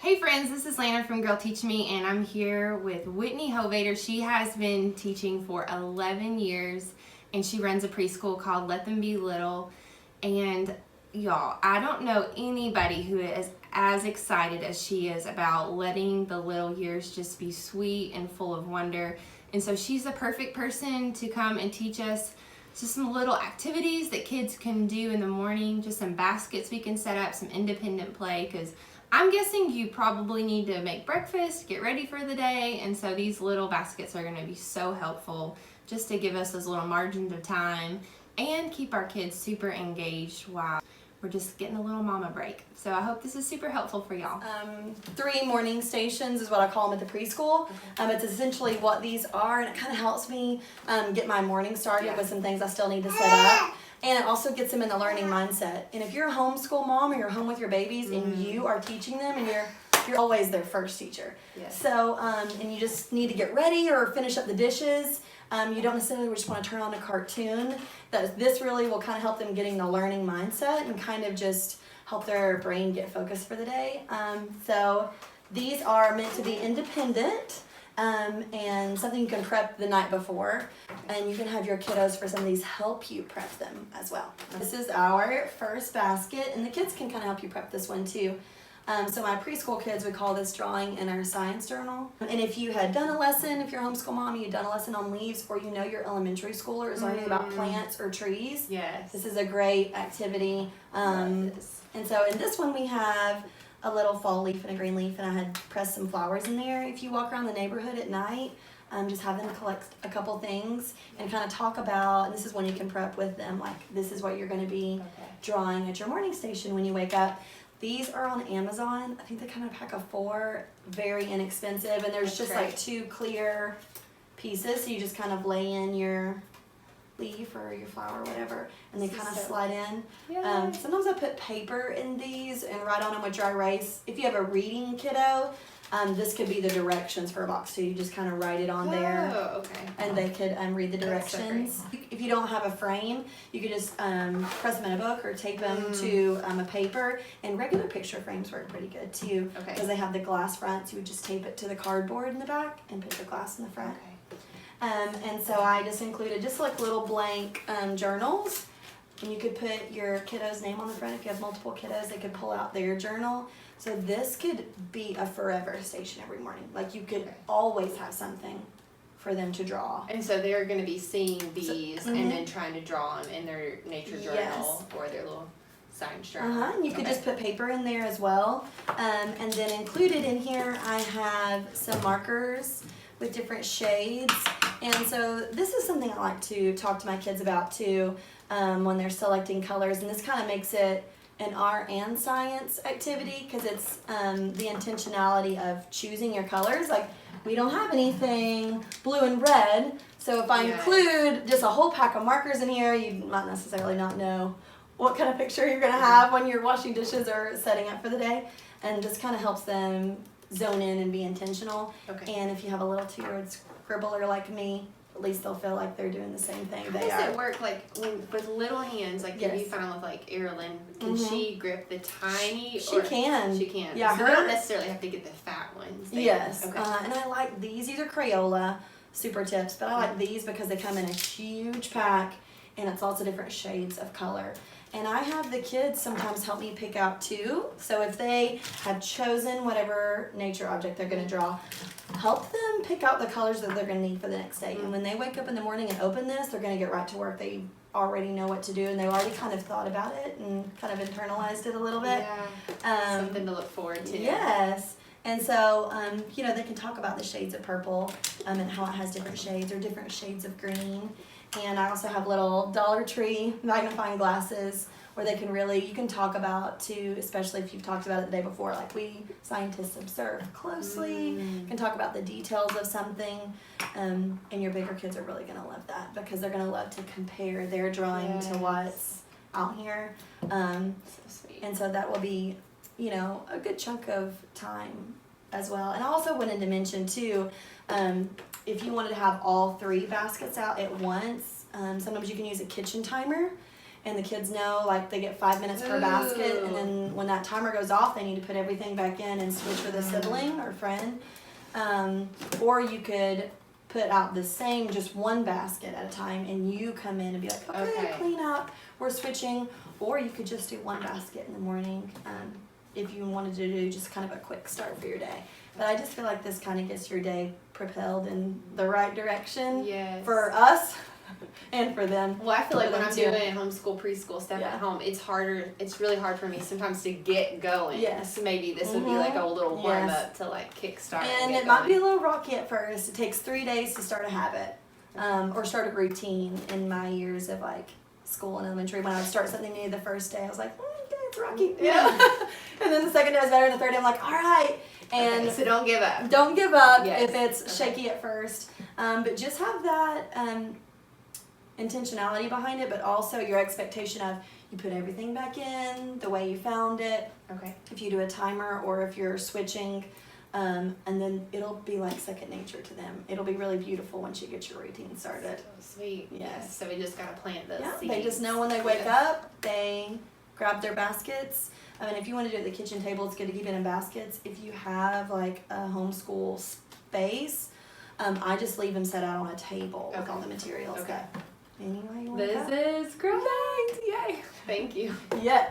Hey friends, this is Lana from Girl Teach Me, and I'm here with Whitney Hovater. She has been teaching for 11 years, and she runs a preschool called Let Them Be Little. And y'all, I don't know anybody who is as excited as she is about letting the little years just be sweet and full of wonder. And so she's the perfect person to come and teach us just some little activities that kids can do in the morning, just some baskets we can set up, some independent play, because I'm guessing you probably need to make breakfast, get ready for the day, and so these little baskets are going to be so helpful just to give us those little margins of time and keep our kids super engaged while we're just getting a little mama break. So I hope this is super helpful for y'all. 3 morning stations is what I call them at the preschool. It's essentially what these are, and it kind of helps me get my morning started with some things I still need to set up. And it also gets them in the learning mindset. And if you're a homeschool mom or you're home with your babies and you are teaching them, and you're always their first teacher. Yes. So, and you just need to get ready or finish up the dishes. You don't necessarily just want to turn on a cartoon. This really will kind of help them getting the learning mindset and kind of just help their brain get focused for the day. So these are meant to be independent. And something you can prep the night before, and you can have your kiddos for some of these help you prep them as well. This is our first basket, and the kids can kind of help you prep this one too. So my preschool kids would call this drawing in our science journal. And if you had done a lesson, if you're a homeschool mom, you'd done a lesson on leaves, or you know your elementary schooler is learning about plants or trees. Yes. This is a great activity. And so in this one we have a little fall leaf and a green leaf, and I had pressed some flowers in there. If you walk around the neighborhood at night, just have them collect a couple things and kind of talk about, and this is when you can prep with them, like this is what you're going to be drawing at your morning station when you wake up. These are on Amazon. I think they kind of pack of 4, very inexpensive, and there's just like 2 clear pieces, so you just kind of lay in your leaf or your flower or whatever, and they kind of slide in. Sometimes I put paper in these and write on them with dry erase. If you have a reading kiddo, this could be the directions for a box too. You just kind of write it on there. Oh, okay. And they could read the directions. If you don't have a frame, you could just press them in a book or tape them to a paper. And regular picture frames work pretty good too, because they have the glass fronts. You would just tape it to the cardboard in the back and put the glass in the front. And so I just included just like little blank journals, and you could put your kiddo's name on the front. If you have multiple kiddos, they could pull out their journal. So this could be a forever station every morning. Like you could always have something for them to draw. And so they're going to be seeing these and then trying to draw them in their nature journal or their little science journal. And you could just put paper in there as well. And then included in here, I have some markers with different shades. And so this is something I like to talk to my kids about too, when they're selecting colors. And this kind of makes it an art and science activity, because it's the intentionality of choosing your colors. Like, we don't have anything blue and red, so if I include just a whole pack of markers in here, you might necessarily not know what kind of picture you're going to have when you're washing dishes or setting up for the day. And just kind of helps them zone in and be intentional. And if you have a little 2-year-old scribbler like me, at least they'll feel like they're doing the same thing. How does it work, like with little hands? Like if you found with like Erilyn, can she grip the tiny? She can. She can. Yeah, so they don't necessarily have to get the fat ones. Yes. And I like these. These are Crayola Super Tips, but I like these because they come in a huge pack, and it's lots of different shades of color. And I have the kids sometimes help me pick out 2. So if they have chosen whatever nature object they're going to draw, help them pick out the colors that they're going to need for the next day. And when they wake up in the morning and open this, they're going to get right to work. They already know what to do, and they've already kind of thought about it and kind of internalized it a little bit. Something to look forward to. Yes. And so, you know, they can talk about the shades of purple and how it has different shades or different shades of green. And I also have little Dollar Tree magnifying glasses where they can really, you can talk about too, especially if you've talked about it the day before, like we scientists observe closely, can talk about the details of something, and your bigger kids are really going to love that, because they're going to love to compare their drawing to what's out here. So sweet. And so that will be, you know, a good chunk of time as well. And I also wanted to mention too, if you wanted to have all 3 baskets out at once, sometimes you can use a kitchen timer, and the kids know like they get 5 minutes per basket, and then when that timer goes off, they need to put everything back in and switch with a sibling or friend. Or you could put out the same, just one basket at a time, and you come in and be like, okay, clean up, we're switching. Or you could just do one basket in the morning, if you wanted to do just kind of a quick start for your day. But I just feel like this kind of gets your day propelled in the right direction for us and for them. Well, I feel like when I'm doing homeschool, preschool stuff at home, it's harder. It's really hard for me sometimes to get going. Yes. So maybe this would be like a little warm up to like kickstart. And it might be a little rocky at first. It takes 3 days to start a habit, or start a routine. In my years of like school and elementary, when I would start something new the first day, I was like, okay, it's rocky. Yeah. And then the second day was better, and the third day I'm like, all right. And so don't give up. Don't give up if it's shaky at first. But just have that intentionality behind it, but also your expectation of you put everything back in the way you found it. Okay. If you do a timer or if you're switching, and then it'll be like second nature to them. It'll be really beautiful once you get your routine started. So sweet. Yes. So we just gotta plant those seeds. They just know when they wake up, they grab their baskets. I mean, if you want to do it at the kitchen table, it's good to keep it in baskets. If you have like a homeschool space, I just leave them set out on a table with all the materials. Okay. Anyway, you want This is great. Yay. Thank you. Yes.